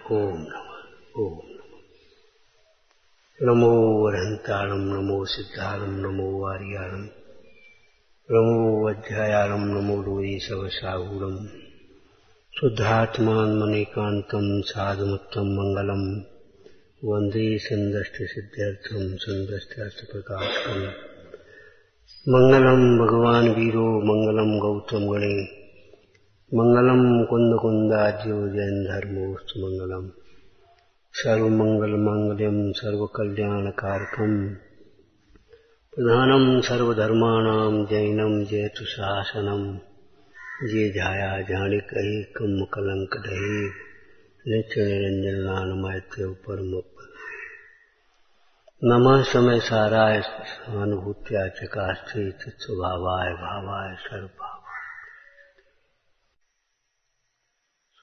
ओम नमः। ओम नमो वरहंताणं नमो सिद्धाणं नमो वारियाणं नमो वज्रायाणं नमो लोये सवसाहूणं शुद्धात्मान्मनेकान्तं साधुमुत्तम मंगलम वंदे संदष्टसिद्ध्यर्थं संदष्ट्यार्थप्रकाशकम् मंगलम भगवान वीरो मंगलम गौतम गणे मंगलम कुंद कुंदाज्यो जैन धर्मोस्तु मंगलम सर्वमंगल मांगल्यम सर्वकल्याणकारकम प्रधानम सर्वधर्माणां जैनम जयतु शासनम जे जाया जानिक एकम कलंक दहे नित्य निरंजन नानमैत्य परम नमः समय साराय सहानुभूत्या चकास्ते चित्स्वभावाय भावाय सर्वभावाय।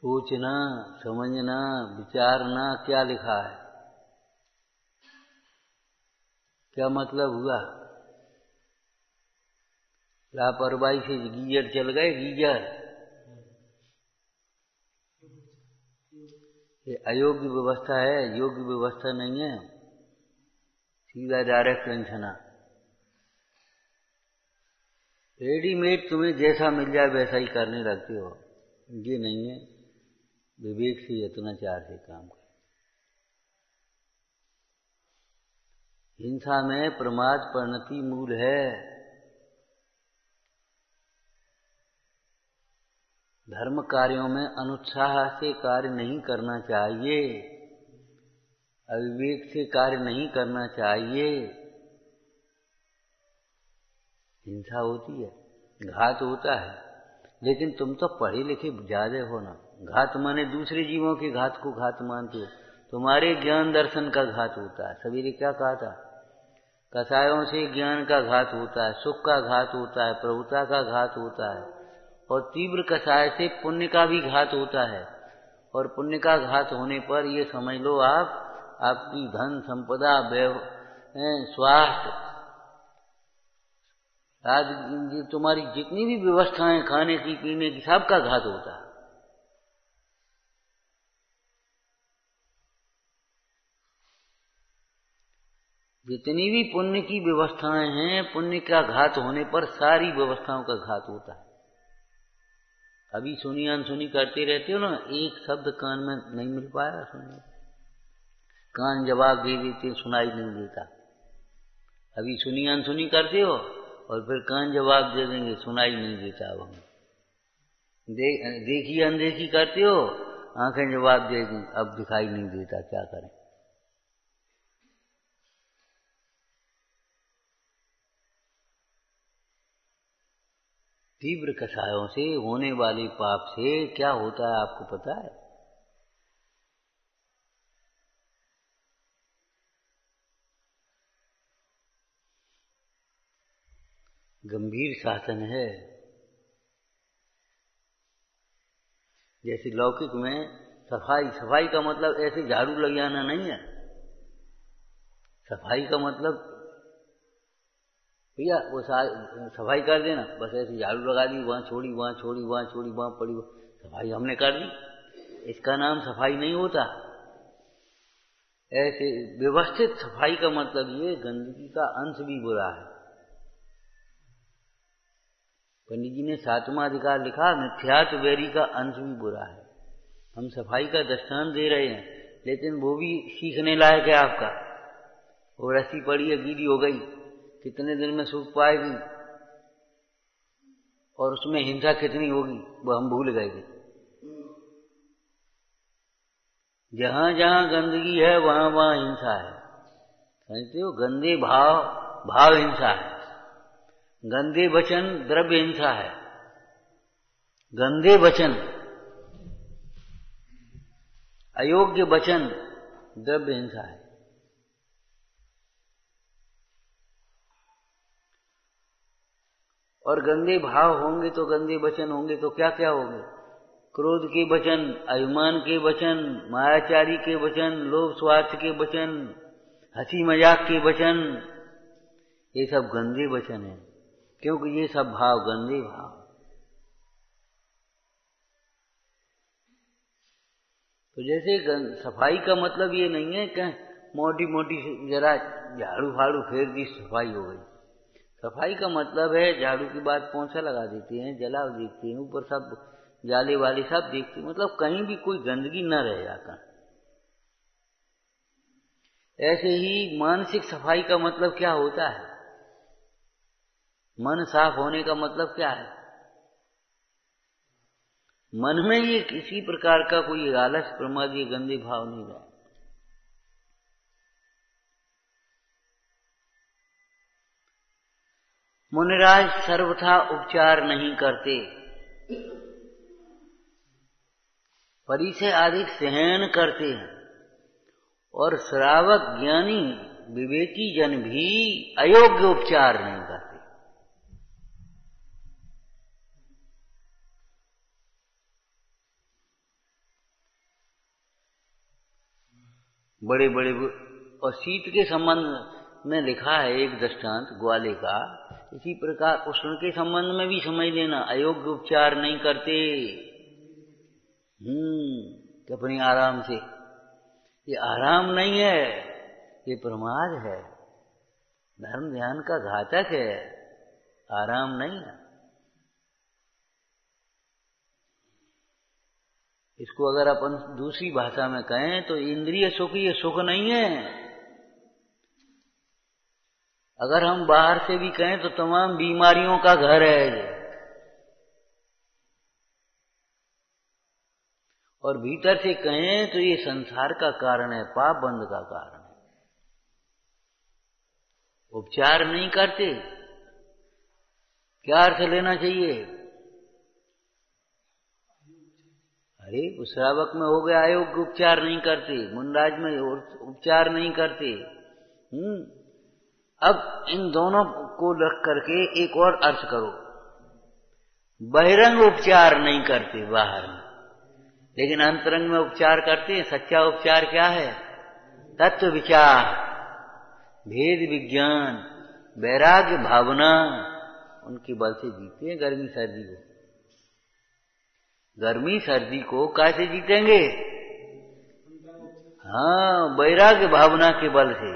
सोचना, समझना, विचारना क्या लिखा है, क्या मतलब हुआ? लापरवाही से गीजर चल गए, गीजर ये अयोग्य व्यवस्था है, योग्य व्यवस्था नहीं है। सीधा डायरेक्ट अंछना, रेडीमेड तुम्हें जैसा मिल जाए वैसा ही करने लगते हो, ये नहीं है। विवेक से यत्नाचार से काम कर। हिंसा में प्रमाद परिणति मूल है। धर्म कार्यों में अनुत्साह से कार्य नहीं करना चाहिए, अविवेक से कार्य नहीं करना चाहिए। हिंसा होती है, घात होता है, लेकिन तुम तो पढ़े लिखे ज्यादा हो ना। घात माने दूसरे जीवों के घात को घात मानते हो, तुम्हारे ज्ञान दर्शन का घात होता है। सवेरे क्या कहा था? कसायों से ज्ञान का घात होता है, सुख का घात होता है, प्रभुता का घात होता है, और तीव्र कसाय से पुण्य का भी घात होता है। और पुण्य का घात होने पर ये समझ लो आपकी धन संपदा, स्वास्थ्य, आज तुम्हारी जितनी भी व्यवस्थाएं खाने की पीने की, सबका घात होता है। जितनी भी पुण्य की व्यवस्थाएं हैं, पुण्य का घात होने पर सारी व्यवस्थाओं का घात होता है। अभी सुनी अनसुनी करते रहते हो ना, एक शब्द कान में नहीं मिल पाया सुनने, कान जवाब दे देते, सुनाई नहीं देता। अभी सुनी अनसुनी करते हो और फिर कान जवाब दे देंगे, सुनाई नहीं देता। अब हम देखी अनदेखी करते हो, आंखें जवाब देगी, अब दिखाई नहीं देता, क्या करें? तीव्र कसायों से होने वाले पाप से क्या होता है आपको पता है? गंभीर शासन है। जैसे लौकिक में सफाई का मतलब ऐसे झाड़ू लग जाना नहीं है। सफाई का मतलब भैया वो सफाई कर देना, बस ऐसे झाड़ू लगा दी, वहां छोड़ी, वहां छोड़ी, वहां छोड़ी, वहां पड़ी, सफाई हमने कर दी, इसका नाम सफाई नहीं होता। ऐसे व्यवस्थित सफाई का मतलब ये गंदगी का अंश भी बुरा है। पंडित जी ने 7वां अधिकार लिखा, मिथ्यात्व वैरी का अंश भी बुरा है। हम सफाई का दृष्टांत दे रहे हैं, लेकिन वो भी सीखने लायक है आपका। वो रस्सी पड़ी है, गीली हो गई, कितने दिन में सूख पाएगी, और उसमें हिंसा कितनी होगी वो हम भूल गए थे। जहां जहां गंदगी है वहां वहां हिंसा है, समझते हो? गंदे भाव हिंसा है, गंदे वचन द्रव्य हिंसा है, गंदे वचन, अयोग्य वचन द्रव्य हिंसा है। और गंदे भाव होंगे तो गंदे वचन होंगे तो क्या क्या होंगे? क्रोध के वचन, अभिमान के वचन, मायाचारी के वचन, लोभ स्वार्थ के वचन, हंसी मजाक के वचन, ये सब गंदे वचन हैं, क्योंकि ये सब भाव गंदे भाव। तो जैसे सफाई का मतलब ये नहीं है कि मोटी मोटी जरा झाड़ू फाड़ू फेर दी सफाई हो गई। सफाई का मतलब है झाड़ू के बाद पोंछा लगा देते हैं, जला देखते हैं, ऊपर सब जाले वाले सब देखते हैं, मतलब कहीं भी कोई गंदगी न रह जाता। ऐसे ही मानसिक सफाई का मतलब क्या होता है? मन साफ होने का मतलब क्या है? मन में ये किसी प्रकार का कोई आलस प्रमाद ये गंदे भाव नहीं रहा। मुनिराज सर्वथा उपचार नहीं करते, परि से अधिक सहन करते हैं, और श्रावक ज्ञानी विवेकी जन भी अयोग्य उपचार नहीं करते। बड़े बड़े और शीत के संबंध में लिखा है एक दृष्टांत ग्वाले का, इसी प्रकार उष्ण के संबंध में भी समझ लेना, अयोग्य उपचार नहीं करते। कि अपनी आराम से, ये आराम नहीं है, ये प्रमाद है, धर्म ध्यान का घातक है, आराम नहीं है। इसको अगर अपन दूसरी भाषा में कहें तो इंद्रिय सुख ये सुख नहीं है। अगर हम बाहर से भी कहें तो तमाम बीमारियों का घर है ये, और भीतर से कहें तो ये संसार का कारण है, पाप बंध का कारण है। उपचार नहीं करते, क्या अर्थ लेना चाहिए? अरे उस श्रावक में हो गया अयोग्य, उपचार नहीं करते, मुनिराज में उपचार नहीं करते। अब इन दोनों को रख करके एक और अर्थ करो, बहिरंग उपचार नहीं करते बाहर में, लेकिन अंतरंग में उपचार करते हैं। सच्चा उपचार क्या है? तत्व विचार, भेद विज्ञान, वैराग्य भावना, उनके बल से जीते हैं गर्मी सर्दी को। गर्मी सर्दी को कैसे जीतेंगे? हाँ, वैराग्य भावना के बल से।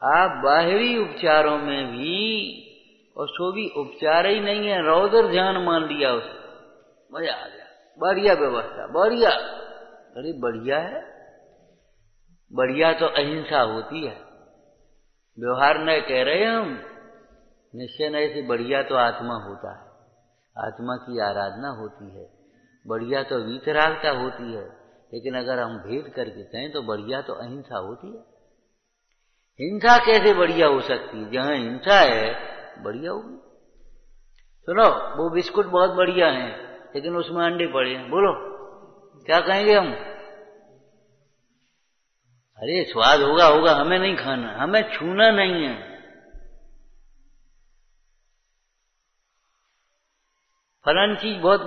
आप बाहरी उपचारों में भी, और सो भी उपचार ही नहीं है, रौदर ध्यान मान लिया उसे, मजा आ गया, बढ़िया व्यवस्था, बढ़िया। अरे बढ़िया है, बढ़िया तो अहिंसा होती है, व्यवहार न कह रहे हम, निश्चय न से बढ़िया तो आत्मा होता है, आत्मा की आराधना होती है, बढ़िया तो वीतरागता होती है। लेकिन अगर हम भेद करके कहें तो बढ़िया तो अहिंसा होती है। हिंसा कैसे बढ़िया हो सकती है? जहां हिंसा है बढ़िया होगी। सुनो, वो बिस्कुट बहुत बढ़िया हैं, लेकिन उसमें अंडे पड़े हैं, बोलो क्या कहेंगे हम? अरे स्वाद होगा होगा, हमें नहीं खाना, हमें छूना नहीं है। फलानी चीज बहुत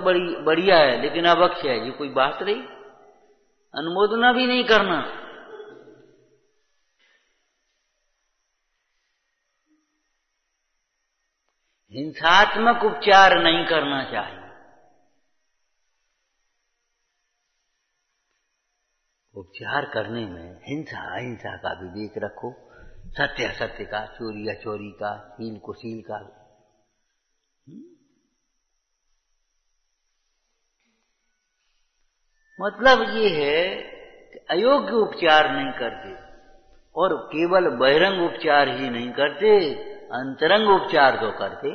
बढ़िया है, लेकिन अवक्ष है, ये कोई बात रही? अनुमोदना भी नहीं करना। हिंसात्मक उपचार नहीं करना चाहिए। उपचार करने में हिंसा अहिंसा का विवेक रखो, सत्य असत्य का, चोरी अचोरी का, शील कुशील का। मतलब ये है कि अयोग्य उपचार नहीं करते, और केवल बहिरंग उपचार ही नहीं करते, अंतरंग उपचार तो करते।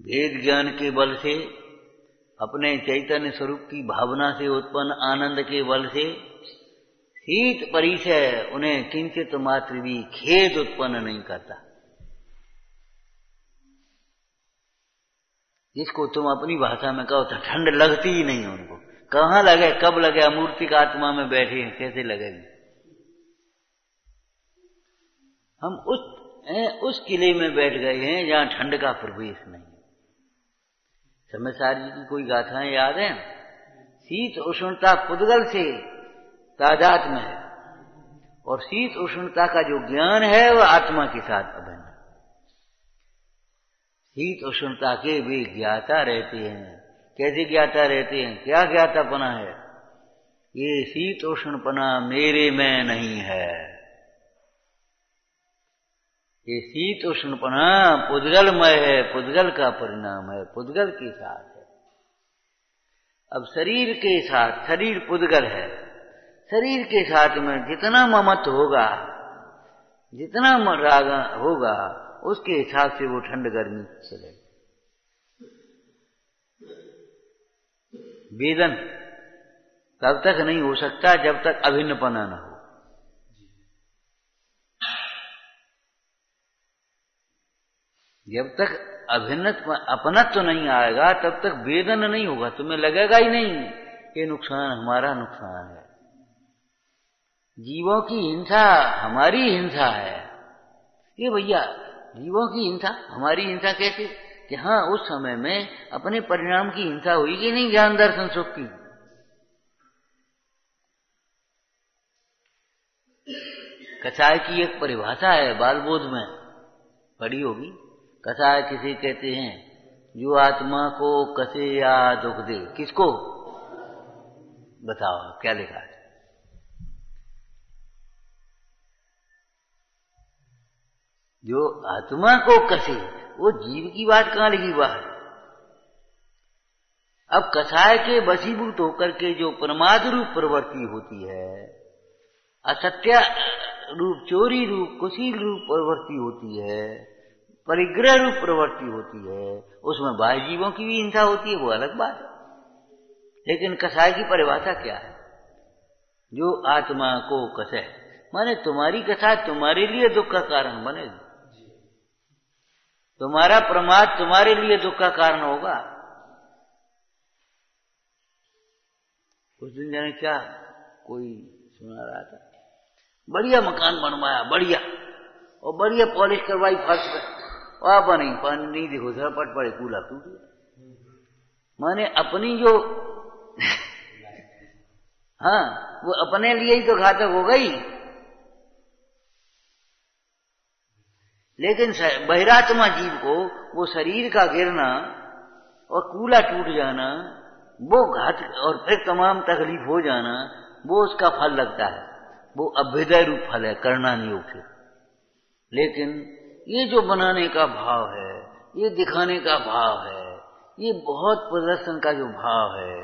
भेद ज्ञान के बल से, अपने चैतन्य स्वरूप की भावना से उत्पन्न आनंद के बल से, शीत परिचय उन्हें किंचित मात्र भी खेद उत्पन्न नहीं करता। जिसको तुम अपनी भाषा में कहो तो ठंड लगती ही नहीं उनको। कहाँ लगे, कब लगे? अमूर्तिक आत्मा में बैठे हैं, कैसे लगेगी? हम उस किले में बैठ गए हैं जहां ठंड का प्रवेश नहीं। समयसार जी की कोई गाथाएं याद हैं? शीत उष्णता पुद्गल से तादाद में है, और शीत उष्णता का जो ज्ञान है वह आत्मा के साथ अभिन्न। शीत उष्णता के वे ज्ञाता रहते हैं। कैसे ज्ञाता रहते हैं? क्या ज्ञातापना है? ये शीत उष्णपना मेरे में नहीं है। ये शीत उष्णपना पुद्गलमय है, पुद्गल का परिणाम है, पुद्गल के साथ है। अब शरीर के साथ, शरीर पुद्गल है, शरीर के साथ में जितना ममत्व होगा, जितना राग होगा, उसके हिसाब से वो ठंड गर्मी चले। वेदन तब तक नहीं हो सकता जब तक अभिन्नपना न हो। जब तक अपनत्व तो नहीं आएगा तब तक वेदन नहीं होगा। तुम्हें लगेगा ही नहीं कि नुकसान हमारा नुकसान है। जीवों की हिंसा हमारी हिंसा है। ये भैया, जीवों की हिंसा हमारी हिंसा कैसे? कि हाँ, उस समय में अपने परिणाम की हिंसा हुई कि नहीं, ज्ञान दर्शन सुख की। कसाय की एक परिभाषा है, बालबोध में पढ़ी होगी। कसाय किसे कहते हैं? जो आत्मा को कसे या दुख दे। किसको? बताओ क्या लिखा है? जो आत्मा को कसे। वो जीव की बात कहां लिखी बात? अब कसाय के वशीभूत होकर के जो प्रमाद रूप प्रवृत्ति होती है, असत्य रूप, चोरी रूप, कुशील रूप प्रवृत्ति होती है, परिग्रह रूप प्रवृत्ति होती है, उसमें बाह्य जीवों की भी हिंसा होती है, वो अलग बात है। लेकिन कसाय की परिभाषा क्या है? जो आत्मा को कसे, माने तुम्हारी कसाय तुम्हारे लिए दुख का कारण बनेगी। तुम्हारा प्रमाद तुम्हारे लिए दुख का कारण होगा। उस दिन जाने क्या कोई सुना रहा था, बढ़िया मकान बनवाया, बढ़िया, और बढ़िया पॉलिश करवाई फर्श पे, और बनी पानी नहीं, देखो जरा पट पड़े, कूला टूट गया। माने अपनी जो हाँ, वो अपने लिए ही तो घातक हो गई। लेकिन बहिरात्मा जीव को वो शरीर का गिरना और कूला टूट जाना, वो घात और फिर तमाम तकलीफ हो जाना, वो उसका फल लगता है। वो अभ्युदय रूप फल है, करना नहीं उठे। लेकिन ये जो बनाने का भाव है, ये दिखाने का भाव है, ये बहुत प्रदर्शन का जो भाव है,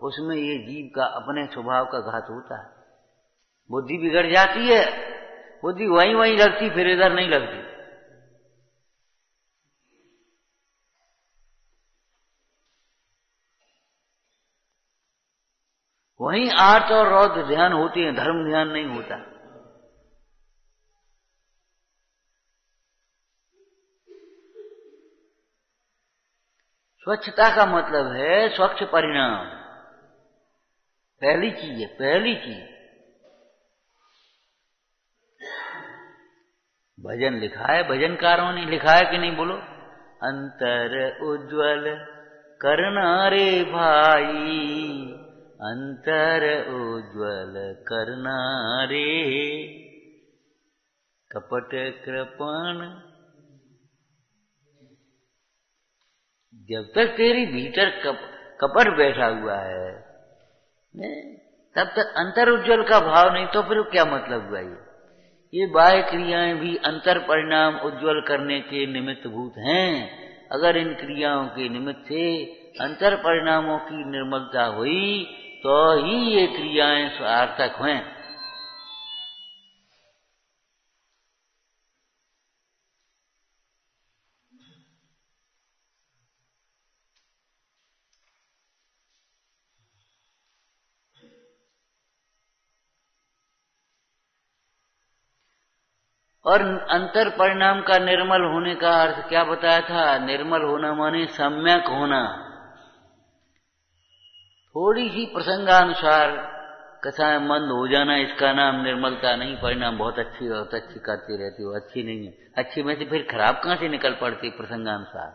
उसमें ये जीव का अपने स्वभाव का घात होता है। बुद्धि बिगड़ जाती है, बुद्धि वहीं वहीं लगती, फिर इधर नहीं लगती। वहीं आर्त और रौद्र ध्यान होते हैं, धर्म ध्यान नहीं होता। स्वच्छता का मतलब है स्वच्छ परिणाम। पहली चीज है, पहली चीज। भजन लिखा है, भजनकारों ने लिखा है कि नहीं, बोलो। अंतर उज्ज्वल करना रे भाई, अंतर उज्ज्वल करना रे, कपट कृपण। जब तक तेरी भीतर कपट बैठा हुआ है, तब तक अंतर उज्ज्वल का भाव नहीं, तो फिर क्या मतलब हुआ? ये बाह्य क्रियाएं भी अंतर परिणाम उज्ज्वल करने के निमित्त भूत हैं। अगर इन क्रियाओं के निमित्त से अंतर परिणामों की निर्मलता हुई तो ही ये क्रियाएं सार्थक हैं। और अंतर परिणाम का निर्मल होने का अर्थ क्या बताया था? निर्मल होना माने सम्यक होना। थोड़ी सी प्रसंगानुसार कसाय मंद हो जाना, इसका नाम निर्मलता नहीं। परिणाम बहुत अच्छी करती रहती हो, अच्छी नहीं है। अच्छी में से फिर खराब कहां से निकल पड़ती प्रसंगानुसार?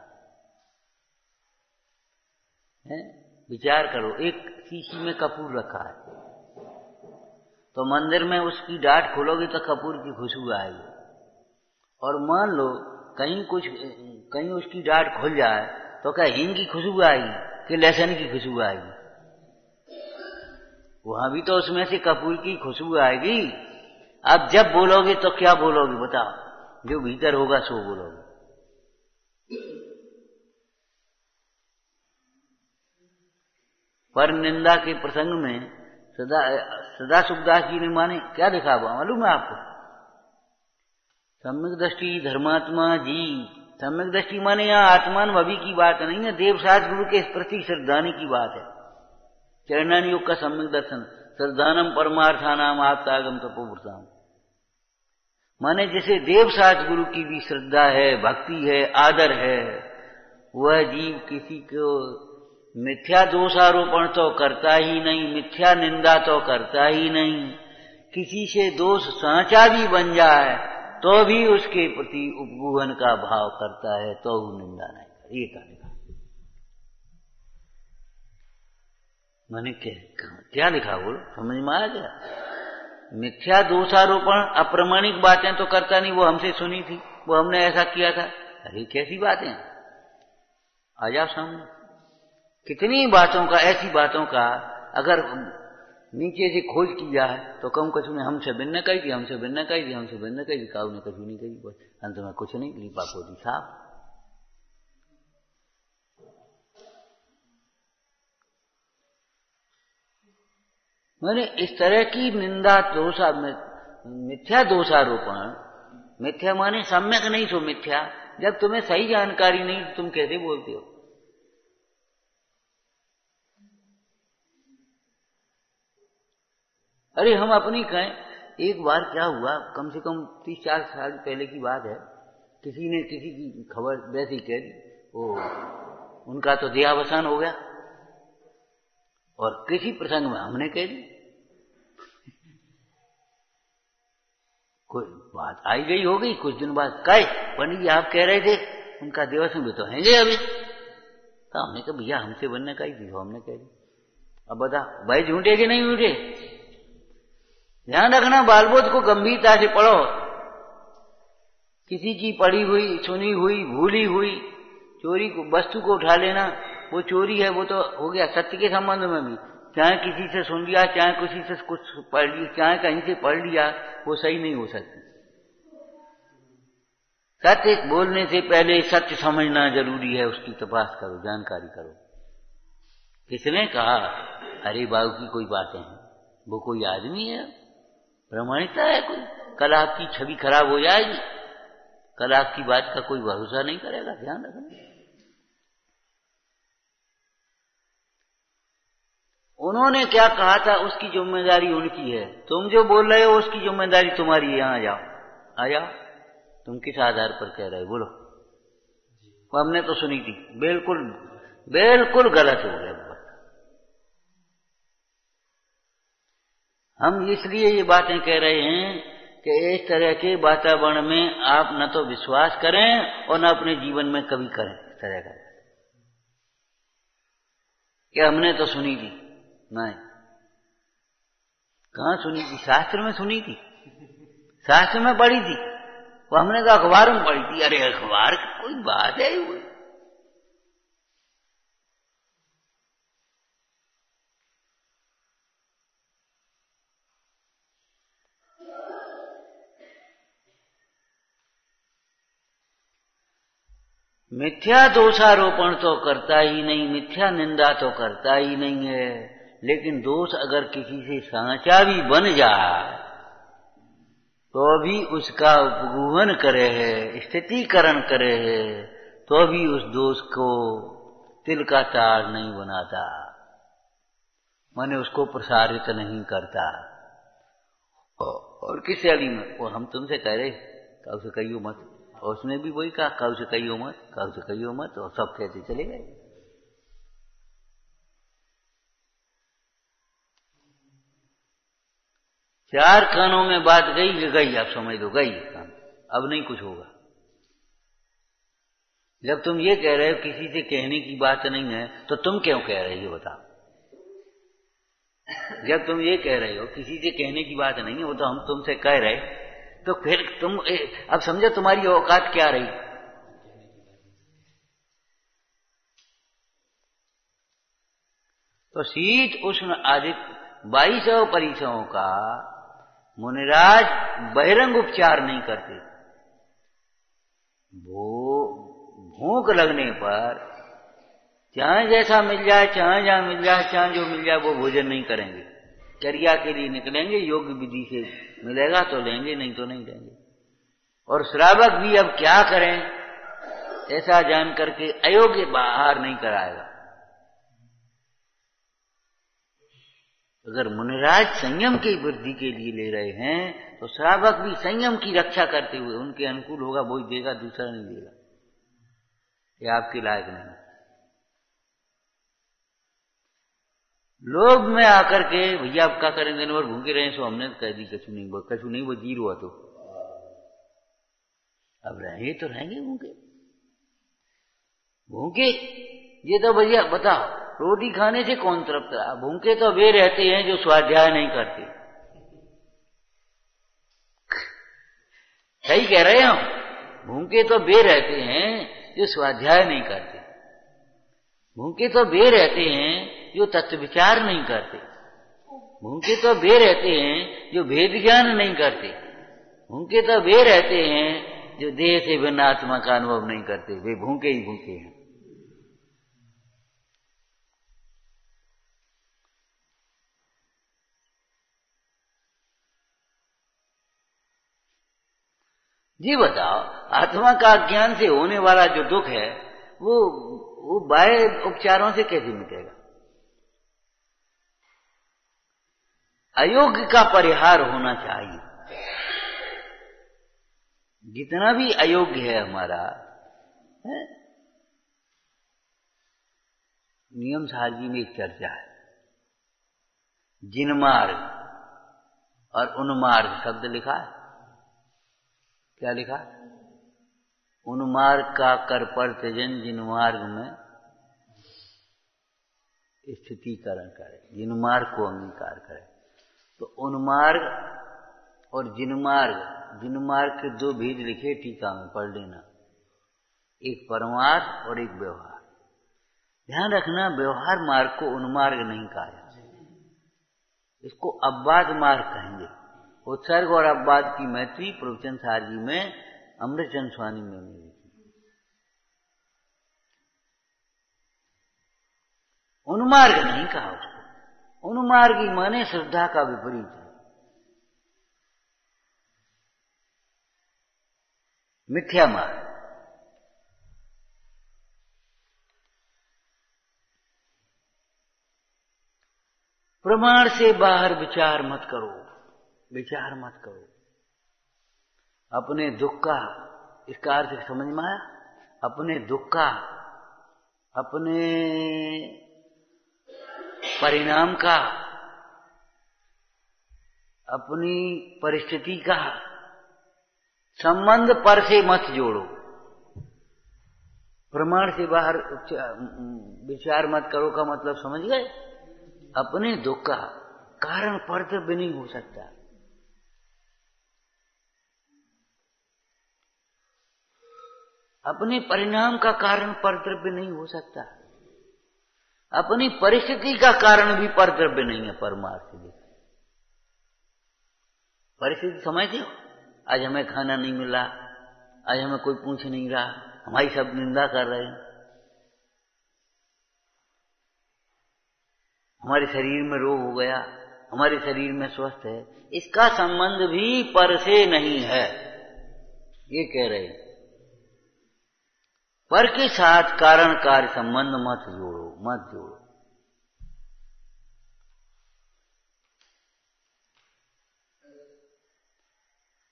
विचार करो, एक शीशी में कपूर रखा है, तो मंदिर में उसकी डाट खोलोगे तो कपूर की खुशबू आएगी। और मान लो कहीं कुछ कहीं उसकी डांट खुल जाए तो क्या हींग की खुशबू आएगी कि लहसुन की खुशबू आएगी? वहां भी तो उसमें से कपूर की खुशबू आएगी। अब जब बोलोगे तो क्या बोलोगे बताओ? जो भीतर होगा सो बोलोगे। पर निंदा के प्रसंग में सदा सुखदास जी ने माने क्या लिखा हुआ मालूम है आपको? सम्यक दृष्टि धर्मात्मा जी। सम्यक दृष्टि माने यहाँ आत्मान भवि की बात नहीं है, देवसाज गुरु के प्रति श्रद्धाने की बात है। चरणान योग का सम्यक दर्शन, श्रद्धानम परमार्थानाम आप्तागम तपोवृताम। माने जैसे देवसाज गुरु की भी श्रद्धा है, भक्ति है, आदर है, वह जीव किसी को मिथ्या दोषारोपण तो करता ही नहीं, मिथ्या निंदा तो करता ही नहीं। किसी से दोष सांचा भी बन जाए तो भी उसके प्रति उपगूहन का भाव करता है, तो वो निंदा नहीं करता। ये लिखा मैंने क्या लिखा बोलो, समझ में आ गया? मिथ्या दोषारोपण अप्रमाणिक बातें तो करता नहीं, वो हमसे सुनी थी, वो हमने ऐसा किया था। अरे कैसी बातें, आ जाओ सामने। कितनी बातों का, ऐसी बातों का अगर नीचे से खोज की जाए तो कम कुछ ने हमसे भिन्न कही थी, हमसे भिन्न कही थी, हमसे भिन्न कही थी, काऊ ने कभी नहीं कही, बस अंत में कुछ नहीं, लिपा पोती साफ। मैंने इस तरह की निंदा दोषा मिथ्या दोषारोपण, मिथ्या माने सम्यक नहीं सो मिथ्या। जब तुम्हें सही जानकारी नहीं तुम कैसे बोलते हो? अरे हम अपनी कहें, एक बार क्या हुआ, कम से कम 30-40 साल पहले की बात है, किसी ने किसी की खबर वैसी कह दी, वो उनका तो देहावसान हो गया, और किसी प्रसंग में हमने कह दी। कोई बात आई गई हो गई, कुछ दिन बाद कहे पंडित जी आप कह रहे थे उनका देहावसान भी तो है जी अभी। तो हमने कहा भैया हमसे बनने का ही थी, हमने कह दी। अब बता भाई झूठे कि नहीं झूठे? ध्यान रखना, बालबोध को गंभीरता से पढ़ो। किसी की पढ़ी हुई, सुनी हुई, भूली हुई चोरी को, वस्तु को उठा लेना, वो चोरी है, वो तो हो गया। सत्य के संबंध में भी, चाहे किसी से सुन लिया, चाहे किसी से कुछ पढ़ लिया, चाहे कहीं से पढ़ लिया, वो सही नहीं हो सकती। सत्य बोलने से पहले सत्य समझना जरूरी है, उसकी तपास करो, जानकारी करो। किसने कहा? अरे बाबू की कोई बातें हैं, वो कोई आदमी है, प्रमाणिकता है कोई? कल आपकी छवि खराब हो जाएगी, कल आपकी बात का कोई भरोसा नहीं करेगा, ध्यान रखना। उन्होंने क्या कहा था उसकी जिम्मेदारी उनकी है, तुम जो बोल रहे हो उसकी जिम्मेदारी तुम्हारी है। यहां जाओ, आ जाओ। तुम किस आधार पर कह रहे हो बोलो? वो हमने तो सुनी थी, बिल्कुल बिल्कुल गलत हो गया। हम इसलिए ये बातें कह रहे हैं कि इस तरह के वातावरण में आप न तो विश्वास करें और न अपने जीवन में कभी करें इस तरह का। कि हमने तो सुनी थी, नहीं, कहाँ सुनी थी? शास्त्र में सुनी थी, शास्त्र में पढ़ी थी, वो हमने तो अखबार में पढ़ी थी। अरे अखबार की कोई बात है वो? मिथ्या दोषारोपण तो करता ही नहीं, मिथ्या निंदा तो करता ही नहीं है, लेकिन दोष अगर किसी से सांचा भी बन जाए तो भी उसका उपगूहन करे है, स्थितीकरण करे है, तो भी उस दोष को तिल का तार नहीं बनाता, माने उसको प्रसारित नहीं करता। और किस शैली में? वो हम तुमसे कह रहे, काऊ से कहियो मत, और उसने भी वही कहा, काऊ से कहियो मत, काऊ से कहियो मत, और सब कहते चले गए। चार कानों में बात गई गई, आप समझ लो गई, अब नहीं कुछ होगा। जब तुम ये कह रहे हो किसी से कहने की बात नहीं है, तो तुम क्यों कह रहे हो बताओ? जब तुम ये कह रहे हो किसी से कहने की बात नहीं है, वो तो हम तुमसे कह रहे, तो फिर तुम अब समझो तुम्हारी औकात क्या रही? तो शीत उष्ण आदि 2200 परिसरों का मुनिराज बहिरंग उपचार नहीं करते। वो भूख लगने पर चाहे जैसा मिल जाए, चाहे जहां मिल जाए, चाहे जो मिल जाए, वो भोजन नहीं करेंगे। चर्या के लिए निकलेंगे, योग्य विधि से मिलेगा तो लेंगे, नहीं तो नहीं लेंगे। और श्रावक भी अब क्या करें, ऐसा जान करके अयोग्य बाहर नहीं कराएगा। अगर मुनिराज संयम की वृद्धि के लिए ले रहे हैं तो श्रावक भी संयम की रक्षा करते हुए उनके अनुकूल होगा, वो ही देगा, दूसरा नहीं देगा। ये आपके लायक नहीं। लोभ में आकर के भैया आप क्या करेंगे, दिन भर भूखे रहे, सो हमने कह दी कछु नहीं, वो जीरो हुआ। तो अब रहे तो रहेंगे भूखे। ये तो भैया बताओ, रोटी खाने से कौन तृप्त रहा? भूखे तो वे रहते हैं जो स्वाध्याय नहीं करते। सही कह रहे हो, भूखे तो वे रहते हैं जो स्वाध्याय नहीं करते। भूखे तो वे रहते हैं जो तत्व विचार नहीं करते। भूखे तो वे रहते हैं जो भेद ज्ञान नहीं करते। भूखे तो वे रहते हैं जो देह से भिन्न आत्मा का अनुभव नहीं करते। वे भूखे ही भूखे हैं। जी बताओ, आत्मा का ज्ञान से होने वाला जो दुख है वो बाह्य उपचारों से कैसे मिटेगा? अयोग्य का परिहार होना चाहिए। जितना भी अयोग्य है हमारा है? नियम सारजी में एक चर्चा है, जिनमार्ग और उन्मार्ग शब्द लिखा है। क्या लिखा? उन्मार्ग का कर पर त्यजन जिनमार्ग में स्थितिकरण करे, जिनमार्ग को अंगीकार करे। तो उन्मार्ग और जिनमार्ग के दो भेद लिखे टीका में, पढ़ लेना। एक परमार्थ और एक व्यवहार। ध्यान रखना, व्यवहार मार्ग को उन्मार्ग नहीं कहा, इसको अपवाद मार्ग कहेंगे। उत्सर्ग और अपवाद की मैत्री प्रवचन सारजी में अमृतचंद स्वामी में मिली थी। उन्मार्ग नहीं कहा उसको। उन्मार्गी माने श्रद्धा का विपरीत है, मिथ्या मार्ग। प्रमाण से बाहर विचार मत करो, विचार मत करो। अपने दुख का, इसका अर्थ समझ में आया? अपने दुख का, अपने परिणाम का, अपनी परिस्थिति का संबंध पर से मत जोड़ो। प्रमाण से बाहर विचार मत करो का मतलब समझ गए? अपने दुख का कारण परद्रव्य नहीं हो सकता। अपने परिणाम का कारण परद्रव्य नहीं हो सकता। अपनी परिस्थिति का कारण भी परद्रव्य नहीं है। परमार्थ की परिस्थिति समझते हो? आज हमें खाना नहीं मिला, आज हमें कोई पूछ नहीं रहा, हमारी सब निंदा कर रहे हैं, हमारे शरीर में रोग हो गया, हमारे शरीर में स्वस्थ है, इसका संबंध भी पर से नहीं है, ये कह रहे हैं। पर के साथ कारण कार्य संबंध मत जोड़ो, मत जोड़ो।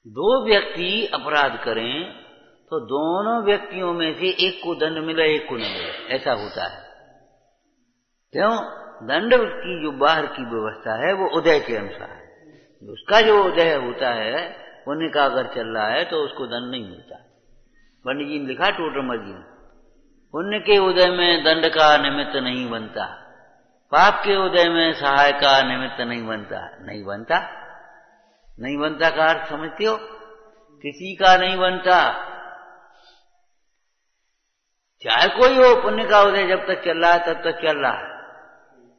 दो व्यक्ति अपराध करें तो दोनों व्यक्तियों में से एक को दंड मिले, एक को न मिले, ऐसा होता है। क्यों? दंड की जो बाहर की व्यवस्था है वो उदय के अनुसार है। उसका जो उदय होता है, पुण्य का अगर चल रहा है तो उसको दंड नहीं मिलता। पंडित जी ने लिखा टोटरमल जी ने, पुण्य के उदय में दंड का निमित्त नहीं बनता, पाप के उदय में सहाय का निमित्त नहीं बनता। नहीं बनता, नहीं बनता का अर्थ समझते हो? किसी का नहीं बनता, चाहे कोई हो। पुण्य का उदय जब तक चल रहा है तब तक चल रहा है,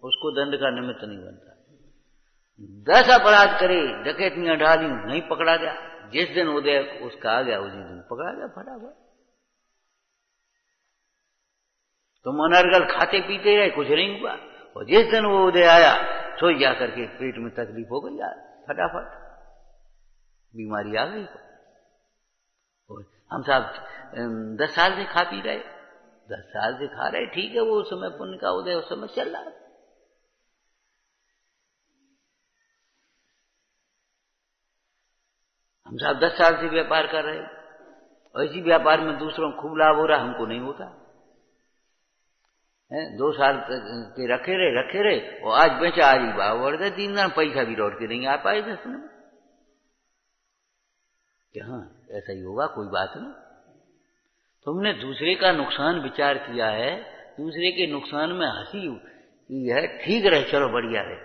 उसको दंड का निमित्त नहीं बनता। 10 अपराध करे, डकैतियां डाली, नहीं पकड़ा गया, जिस दिन उदय उसका आ गया उसी दिन पकड़ा गया फटाफट। तुम अनर्गल खाते पीते रहे, कुछ नहीं हुआ, और जिस दिन वो उदय आया सो जा करके पेट में तकलीफ हो गई यार, फटाफट बीमारी आ गई। हम साहब 10 साल से खा पी रहे, 10 साल से खा रहे, ठीक है, वो उस समय पुण्य का उदय उस समय चल रहा है। हम साहब 10 साल से व्यापार कर रहे, और इसी व्यापार में दूसरों को खूब लाभ हो रहा, हमको नहीं होता है। 2 साल के रखे रहे, और आज बेचा, आज ही भाव बढ़ गए, 3 दिन पैसा भी लौट के नहीं आ पाए दर्शन में। हाँ, ऐसा ही होगा, कोई बात नहीं। तुमने दूसरे का नुकसान विचार किया है, दूसरे के नुकसान में हंसी की है, ठीक रहे, चलो बढ़िया रहे,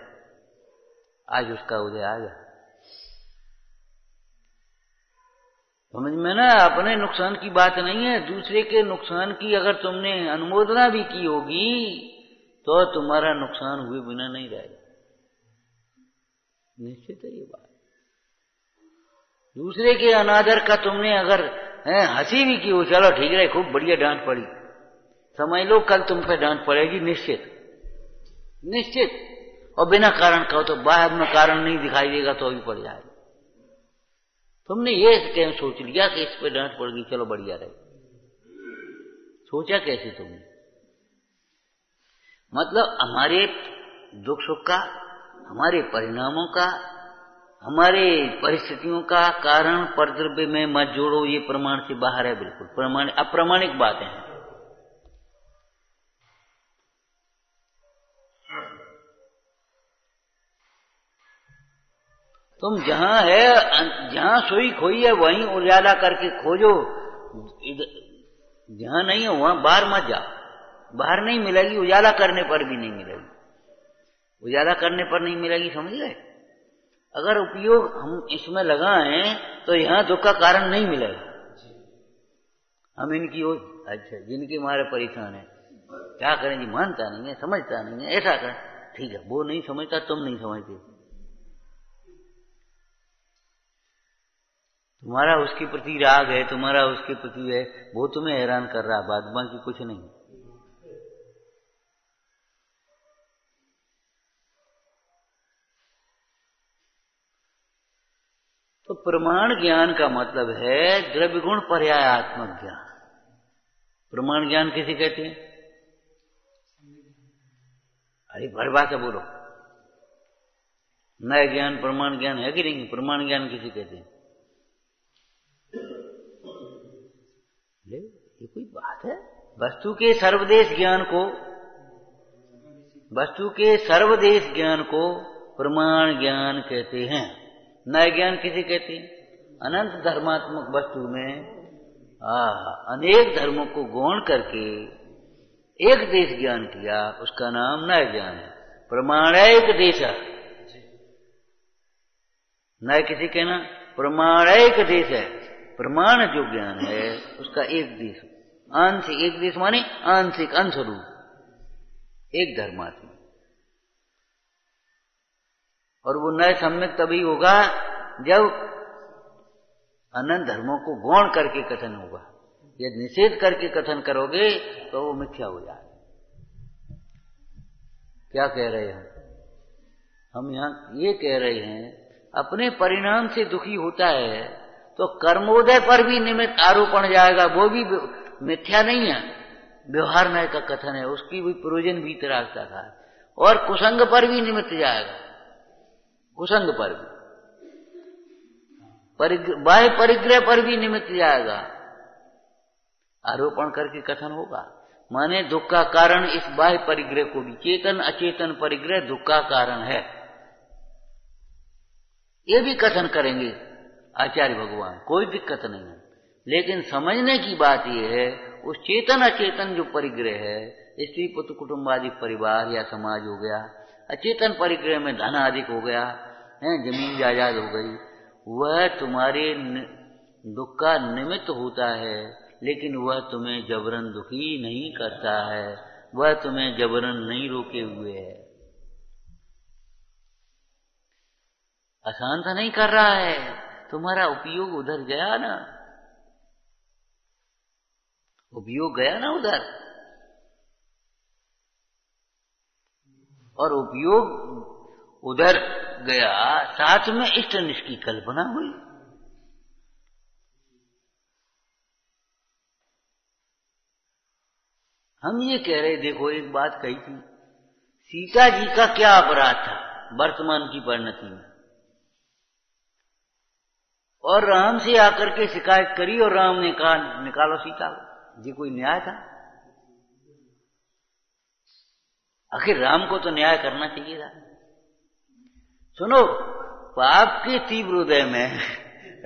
आज उसका उदय आ गया। समझ में ना, अपने नुकसान की बात नहीं है, दूसरे के नुकसान की अगर तुमने अनुमोदना भी की होगी तो तुम्हारा नुकसान हुए बिना नहीं रहेगा, निश्चित है ये बात। दूसरे के अनादर का तुमने अगर हंसी भी की हो, चलो ठीक है, खूब बढ़िया डांट पड़ी, समझ लो कल तुम पे डांट पड़ेगी, निश्चित निश्चित, और बिना कारण कहो तो बाहर में कारण नहीं दिखाई देगा तो भी पड़ जाएगा। तुमने ये क्या सोच लिया कि इस पे डांट पड़ गई, चलो बढ़िया रहे, सोचा कैसे तुमने? मतलब हमारे दुख सुख का, हमारे परिणामों का, हमारे परिस्थितियों का कारण परद्रव्य में मत जोड़ो, ये प्रमाण से बाहर है, बिल्कुल अप्रामाणिक बातें हैं। तुम जहां सोई खोई है वहीं उजाला करके खोजो, जहां नहीं है वहां बाहर मत जाओ, बाहर नहीं मिलेगी, उजाला करने पर भी नहीं मिलेगी, उजाला करने पर नहीं मिलेगी, समझ गए? अगर उपयोग हम इसमें लगाएं तो यहां दुख का कारण नहीं मिलेगा। हम इनकी ओर, अच्छा जिनके मारे परेशान है, क्या करें जी, मानता नहीं है, समझता नहीं है, ऐसा करें, ठीक है, वो नहीं समझता, तुम नहीं समझते, तुम्हारा उसके प्रति राग है, तुम्हारा उसके प्रति है, वो तुम्हें हैरान कर रहा, बात बाकी कुछ नहीं। तो प्रमाण ज्ञान का मतलब है द्रव्य गुण पर्यायात्मक ज्ञान। प्रमाण ज्ञान किसे कहते हैं? अरे भरवा से बोलो, नए ज्ञान प्रमाण ज्ञान है कि नहीं? प्रमाण ज्ञान किसे कहते हैं? ये कोई बात है? वस्तु के सर्वदेश ज्ञान को, वस्तु के सर्वदेश ज्ञान को प्रमाण ज्ञान कहते हैं। नए ज्ञान किसे कहते हैं? अनंत धर्मात्मक वस्तु में अनेक धर्मों को गौण करके एक देश ज्ञान किया, उसका नाम नए ज्ञान है। प्रमाणैक देश, नए किसे कहना? प्रमाणैक देश है। प्रमाण जो ज्ञान है उसका एक देश, आंशिक, एक देश माने आंशिक, अंश रूप, एक धर्मात्मा। और वो नए सम्यक तभी होगा जब अनंत धर्मों को गौण करके कथन होगा। यदि निषेध करके कथन करोगे तो वो मिथ्या हो जाएगा। क्या कह रहे हैं हम यहाँ? ये कह रहे हैं अपने परिणाम से दुखी होता है तो कर्मोदय पर भी निमित्त आरोपण जाएगा, वो भी मिथ्या नहीं है, व्यवहार न्याय का कथन है, उसकी भी प्रयोजन भीतर आता था। और कुसंग पर भी निमित्त जाएगा, कुसंग पर भी, बाह्य परिग्रह पर भी निमित्त जाएगा, आरोपण करके कथन होगा। माने दुख का कारण इस बाह्य परिग्रह को भी, चेतन अचेतन परिग्रह दुख का कारण है, ये भी कथन करेंगे आचार्य भगवान, कोई दिक्कत नहीं है। लेकिन समझने की बात यह है उस चेतन अचेतन जो परिग्रह है, स्त्री पुत्र कुटुंब आदि परिवार या समाज हो गया, अचेतन परिग्रह में धन अधिक हो गया है, जमीन जायदाद हो गई, वह तुम्हारे दुख का निमित्त होता है, लेकिन वह तुम्हें जबरन दुखी नहीं करता है, वह तुम्हें जबरन नहीं रोके हुए है। अशांत नहीं कर रहा है, तुम्हारा उपयोग उधर गया ना, उपयोग गया ना उधर, और उपयोग उधर गया, साथ में इष्ट अनिष्ट की कल्पना हुई। हम ये कह रहे, देखो एक बात कही थी, सीता जी का क्या अपराध था वर्तमान की परिणति में, और राम से आकर के शिकायत करी और राम ने कहा निकालो सीता को। ये कोई न्याय था? आखिर राम को तो न्याय करना चाहिए था। सुनो, पाप के तीव्र हृदय में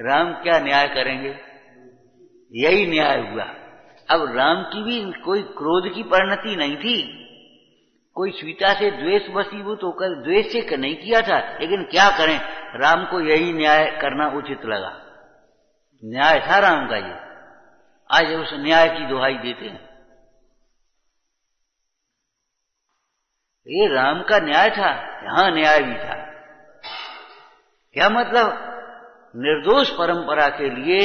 राम क्या न्याय करेंगे? यही न्याय हुआ। अब राम की भी कोई क्रोध की परिणति नहीं थी, कोई सीता से द्वेष वशीभूत होकर द्वेष से नहीं किया था, लेकिन क्या करें, राम को यही न्याय करना उचित लगा। न्याय था राम का ये। आज उस न्याय की दुहाई देते हैं। ये राम का न्याय था, यहां न्याय भी था। क्या मतलब? निर्दोष परंपरा के लिए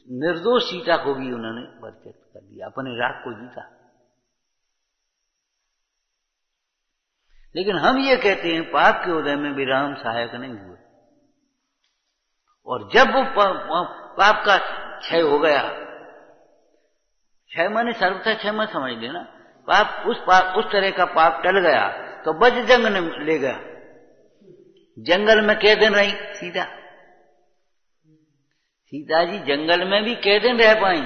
निर्दोष सीता को भी उन्होंने परित्यक्त कर दिया, अपने राग को जीता। लेकिन हम ये कहते हैं पाप के उदय में भी राम सहायक नहीं हुए, और जब वो पाप का क्षय हो गया, क्षय माने सर्वथा क्षय मत समझ लेना, पाप उस तरह का पाप टल गया तो बज जंग ले गया। जंगल में कै दिन रही सीता? सीता जी जंगल में भी कै दिन रह पाई?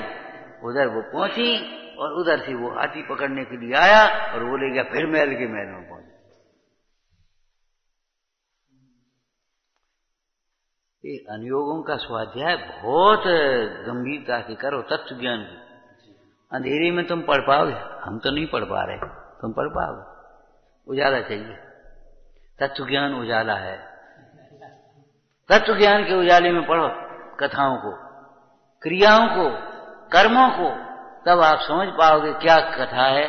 उधर वो पहुंची और उधर से वो हाथी पकड़ने के लिए आया और वो ले गया, फिर महल के महल में पहुंची। ये अनुयोगों का स्वाध्याय बहुत गंभीरता से करो, तत्व ज्ञान की। अंधेरे में तुम पढ़ पाओगे? हम तो नहीं पढ़ पा रहे, तुम पढ़ पाओगे? उजाला चाहिए। तत्व ज्ञान उजाला है। तत्व ज्ञान के उजाले में पढ़ो कथाओं को, क्रियाओं को, कर्मों को, तब आप समझ पाओगे क्या कथा है,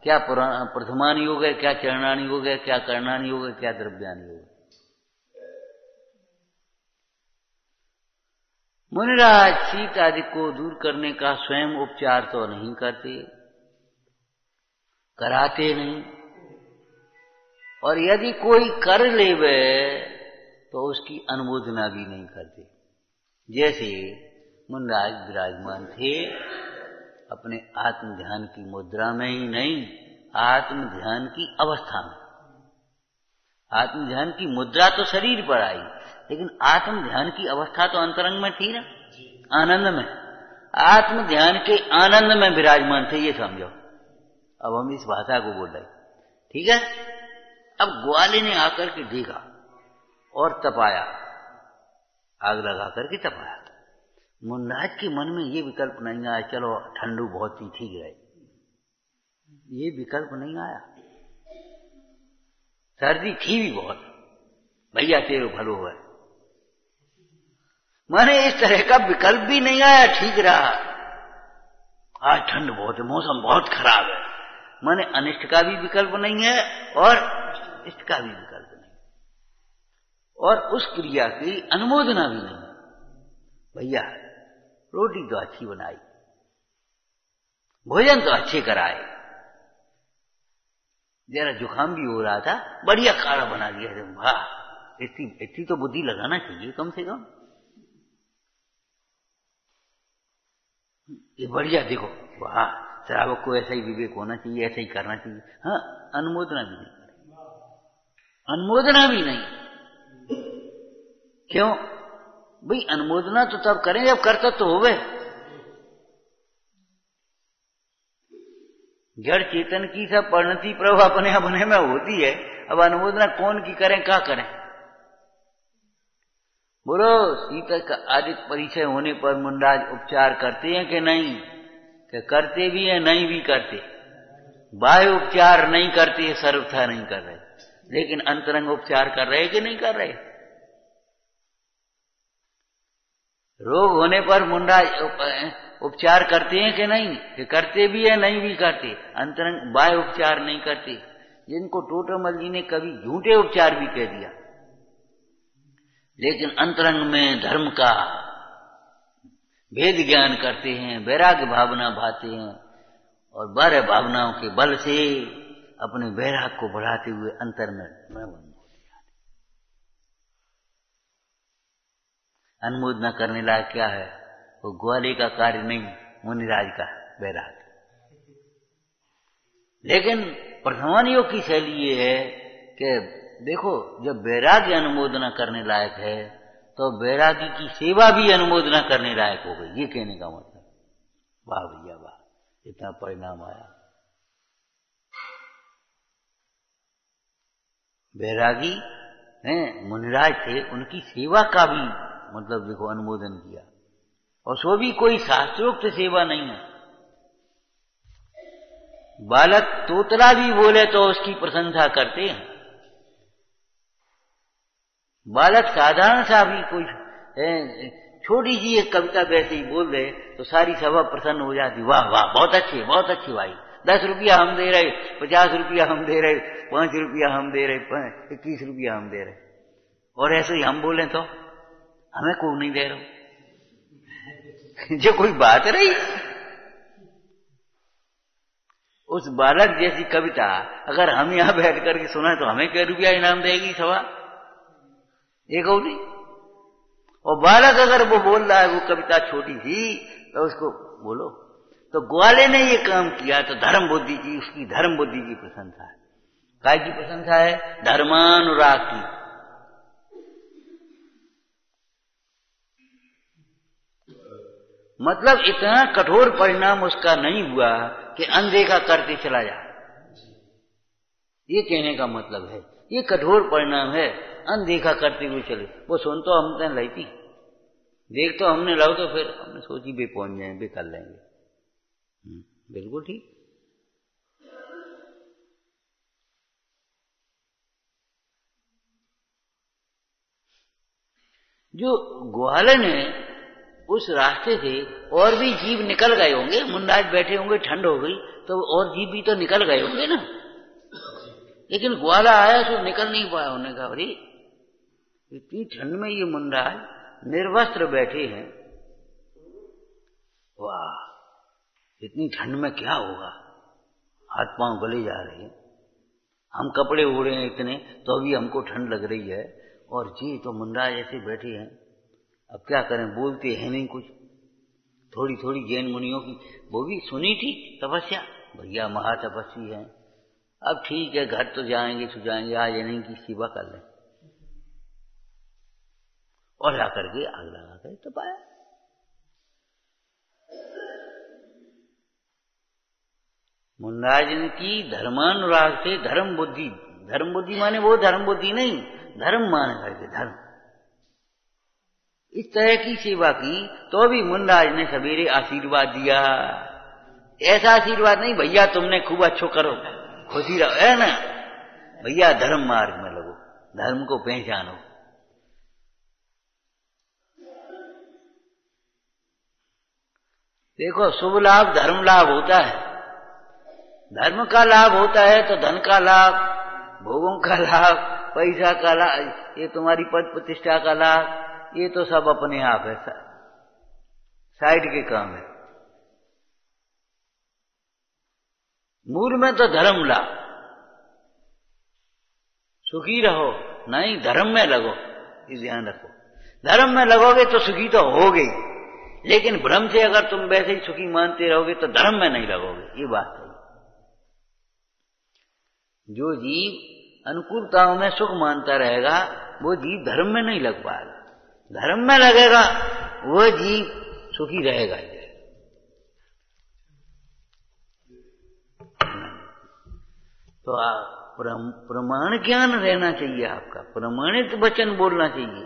क्या प्रथमान योग है, क्या चरणान योग है, क्या कर्णान योग है, क्या द्रव्यान योग है। मुनिराज सीता आदि को दूर करने का स्वयं उपचार तो नहीं करते, कराते नहीं, और यदि कोई कर लेवे तो उसकी अनुमोदना भी नहीं करते। जैसे मुनिराज विराजमान थे अपने आत्म ध्यान की मुद्रा में ही नहीं, आत्म ध्यान की अवस्था में। आत्म ध्यान की मुद्रा तो शरीर पर आई, लेकिन आत्म ध्यान की अवस्था तो अंतरंग में थी ना, आनंद में। आत्म ध्यान के आनंद में विराजमान थे, ये समझो। अब हम इस भाषा को बोल रहे, ठीक है। अब ग्वाले ने आकर के देखा और तपाया, आग लगा करके तपाया। मुनिराज के मन में ये विकल्प नहीं आया चलो ठंडू बहुत ही ठीक है, ये विकल्प नहीं आया। सर्दी थी भी बहुत, भैया तेरे भलो है, माने इस तरह का विकल्प भी नहीं आया। ठीक रहा, आज ठंड बहुत है, मौसम बहुत खराब है, माने अनिष्ट का भी विकल्प नहीं है और इष्ट का भी विकल्प नहीं, और उस क्रिया की अनुमोदना भी नहीं। भैया रोटी तो अच्छी बनाई, भोजन तो अच्छे कराए, जरा जुकाम भी हो रहा था, बढ़िया खाना बना दिया। वाह, इतनी तो बुद्धि लगाना चाहिए कम से कम। ये बढ़िया, देखो वाह, श्रावक को ऐसा ही विवेक होना चाहिए, ऐसा ही करना चाहिए। हाँ, अनुमोदना भी नहीं, अनुमोदना भी नहीं। क्यों भाई? अनुमोदना तो तब करें जब कर्तव्य तो होवे। जड़ चेतन की सब परिणति प्रभु अपने अपने में होती है। अब अनुमोदना कौन की करें, क्या करें? बोलो, सीता का आदित परिचय होने पर मुनिराज उपचार करते हैं कि नहीं? कि करते भी हैं, नहीं भी करते। बाह्य उपचार नहीं करते, सर्वथा नहीं कर रहे, लेकिन अंतरंग उपचार कर रहे कि नहीं कर रहे? रोग होने पर मुनिराज उपचार करते हैं कि नहीं? कि करते भी है, नहीं भी करते, अंतरंग बाह्य उपचार नहीं करते। जिनको टोटमल जी ने कभी झूठे उपचार भी कह दिया, लेकिन अंतरंग में धर्म का भेद ज्ञान करते हैं, वैराग्य भावना भाते हैं और 12 भावनाओं के बल से अपने वैराग्य को बढ़ाते हुए अंतर में अनुमोदना करने लायक क्या है? वो ग्वाले का कार्य नहीं, मुनिराज का वैराग्य। लेकिन प्रधान योग की शैली ये है कि देखो, जब वैराग्य अनुमोदना करने लायक है तो वैरागी की सेवा भी अनुमोदना करने लायक हो गई। ये कहने का मतलब। वाह भैया वाह, इतना परिणाम आया। वैरागी हैं, मुनिराज थे, उनकी सेवा का भी मतलब देखो अनुमोदन किया, और सो भी कोई शास्त्रोक्त सेवा नहीं है। बालक तोतला भी बोले तो उसकी प्रशंसा करते हैं। बालक साधारण सा भी कोई छोटी सी एक कविता वैसे ही बोल दे तो सारी सभा प्रसन्न हो जाती। वाह वाह, बहुत अच्छे भाई, 10 रुपया हम दे रहे, 50 रुपया हम दे रहे, 5 रुपया हम दे रहे, 21 रुपया हम दे रहे। और ऐसे ही हम बोले तो हमें कोई नहीं दे रहा। जो कोई बात रही, उस बालक जैसी कविता अगर हम यहां बैठ करके सुना तो हमें क्या रुपया इनाम देगी सभा? एक और नहीं। और बालक अगर वो बोल रहा है, वो कविता छोटी थी तो उसको बोलो। तो ग्वाले ने ये काम किया तो धर्म बुद्धि की, उसकी धर्म बुद्धि की प्रशंसा है। काय की प्रशंसा है? धर्मानुराग की। मतलब इतना कठोर परिणाम उसका नहीं हुआ कि अनदेखा करते चला जा। ये कहने का मतलब है, ये कठोर परिणाम है, अनदेखा करते हुए चले। वो सुन तो हमने लाई थी, देख तो हमने लाओ, तो फिर हमने सोची बे पहुंच जाए, बे कर लेंगे। बिल्कुल ठीक। जो ग्वाले ने उस रास्ते से और भी जीव निकल गए होंगे, मुंडाज बैठे होंगे, ठंड हो गई तो और जीव भी तो निकल गए होंगे ना। लेकिन ग्वाला आया तो निकल नहीं पाया। होने का अरे इतनी ठंड में ये मुंडाज निर्वस्त्र बैठे हैं, वाह, इतनी ठंड में क्या होगा, हाथ पांव गले जा रहे हैं, हम कपड़े ओढ़े हैं इतने तो अभी हमको ठंड लग रही है, और जी तो मुंडाज ऐसे बैठे हैं। अब क्या करें, बोलते हैं नहीं कुछ। थोड़ी थोड़ी जैन मुनियों की वो भी सुनी थी तपस्या, भैया महातपस्वी हैं, अब ठीक है घर तो जाएंगे सुजाएंगे, आज इन्हीं की सेवा कर लें। और ला करके आग लगा कर तपाया। मुंडाज की धर्मानुराग से धर्म बुद्धि माने वो धर्म बुद्धि नहीं, धर्म मान करके धर्म, इस तरह की सेवा की तो भी मुंडाज ने सवेरे आशीर्वाद दिया। ऐसा आशीर्वाद नहीं भैया तुमने खूब अच्छो करो, खुशी रहो, है ना भैया, धर्म मार्ग में लगो, धर्म को पहचानो। देखो, शुभ लाभ धर्म लाभ होता है। धर्म का लाभ होता है तो धन का लाभ, भोगों का लाभ, पैसा का लाभ, ये तुम्हारी पद प्रतिष्ठा का लाभ, ये तो सब अपने आप है, साइड के काम है। मूल में तो धर्म लाभ, सुखी रहो, नहीं धर्म में लगो, ये ध्यान रखो। धर्म में लगोगे तो सुखी तो होगे, लेकिन भ्रम से अगर तुम वैसे ही सुखी मानते रहोगे तो धर्म में नहीं लगोगे, ये बात है। जो जीव अनुकूलताओं में सुख मानता रहेगा वो जीव धर्म में नहीं लग पाएगा। धर्म में लगेगा वो जीव सुखी रहेगा। तो प्रमाण ज्ञान रहना चाहिए आपका, प्रमाणित वचन बोलना चाहिए।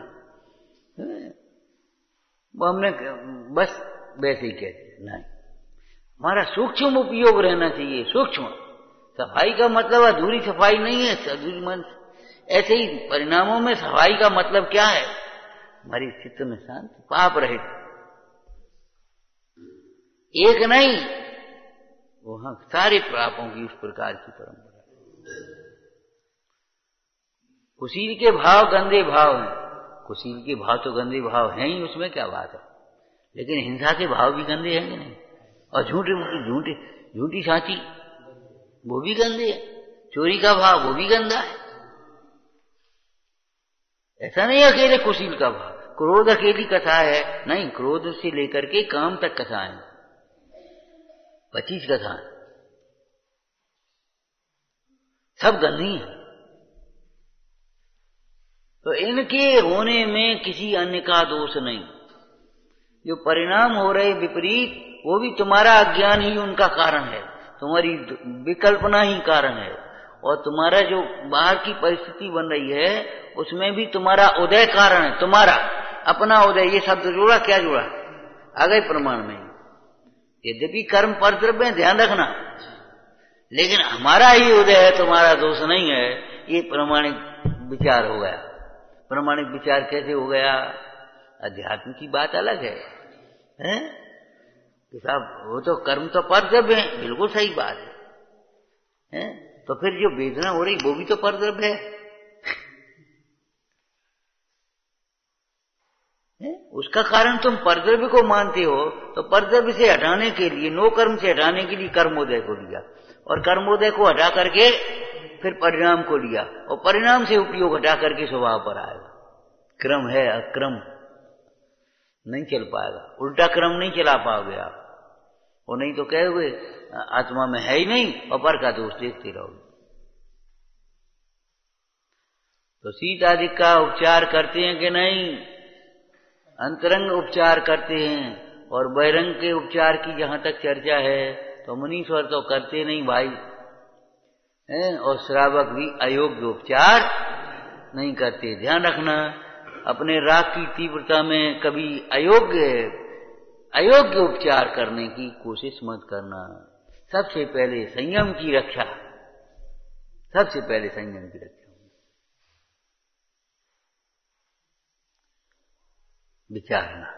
वो हमने बस वैसे ही कहते नहीं, हमारा सूक्ष्म उपयोग रहना चाहिए। सूक्ष्म सफाई का मतलब अधूरी सफाई नहीं है, अधूरी मन। ऐसे ही परिणामों में सफाई का मतलब क्या है? हमारी चित्त में शांति, पाप रहित, एक नहीं वहां सारे पापों की उस प्रकार की परंपरा। खुशी के भाव गंदे भाव हैं, कुशील के भाव तो गंदे भाव हैं ही, उसमें क्या बात है। लेकिन हिंसा के भाव भी गंदे हैं कि नहीं? और झूठी साची वो भी गंदे है। चोरी का भाव वो भी गंदा है। ऐसा नहीं अकेले कुशील का भाव, क्रोध अकेली कथा है नहीं, क्रोध से लेकर के काम तक कथाएं, 25 कथाएं सब गंदी हैं। तो इनके होने में किसी अन्य का दोष नहीं। जो परिणाम हो रहे विपरीत, वो भी तुम्हारा अज्ञान ही उनका कारण है, तुम्हारी विकल्पना ही कारण है। और तुम्हारा जो बाहर की परिस्थिति बन रही है उसमें भी तुम्हारा उदय कारण है, तुम्हारा अपना उदय। ये शब्द जोड़ा, क्या जोड़ा? आ गए प्रमाण में। यद्यपि कर्म परद्रव्य में ध्यान रखना, लेकिन हमारा ही उदय है, तुम्हारा दोष नहीं है। ये प्रामाणिक विचार हो गया। प्रामाणिक विचार कैसे हो गया? अध्यात्म की बात अलग है, हैं? कि साहब वो तो कर्म तो परद्रव्य है, बिल्कुल सही बात है? तो फिर जो वेदना हो रही वो भी तो परद्रव्य है। उसका कारण तुम परद्रव्य को मानते हो, तो परद्रव्य से हटाने के लिए, नो कर्म से हटाने के लिए कर्मोदय को लिया, और कर्मोदय को हटा करके फिर परिणाम को लिया, और परिणाम से उपयोग हटा करके स्वभाव पर आएगा। क्रम है, अक्रम नहीं चल पाएगा, उल्टा क्रम नहीं चला पाओगे आप। वो नहीं तो कहोगे आत्मा में है ही नहीं, और पर का दोष देखते रहोगे। तो शीत आदि का उपचार करते हैं कि नहीं? अंतरंग उपचार करते हैं। और बहिरंग के उपचार की जहां तक चर्चा है तो मुनीश्वर तो करते नहीं भाई, और श्रावक भी अयोग्य उपचार नहीं करते। ध्यान रखना, अपने राग की तीव्रता में कभी अयोग्य उपचार करने की कोशिश मत करना। सबसे पहले संयम की रक्षा, सबसे पहले संयम की रक्षा। विचारना,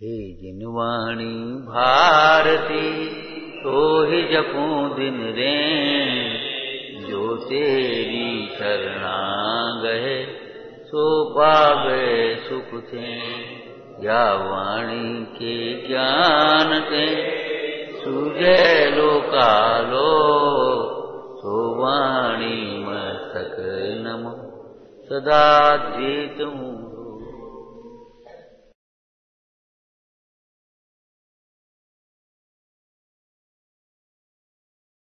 हे जिनवाणी भारती तो ही जपूं दिन रें, जो तेरी शरणा गए सो पावे सुख थे। या वाणी के ज्ञान ते सूझे लोकालो, सो वाणी मस्तक नमो सदा जीत हूँ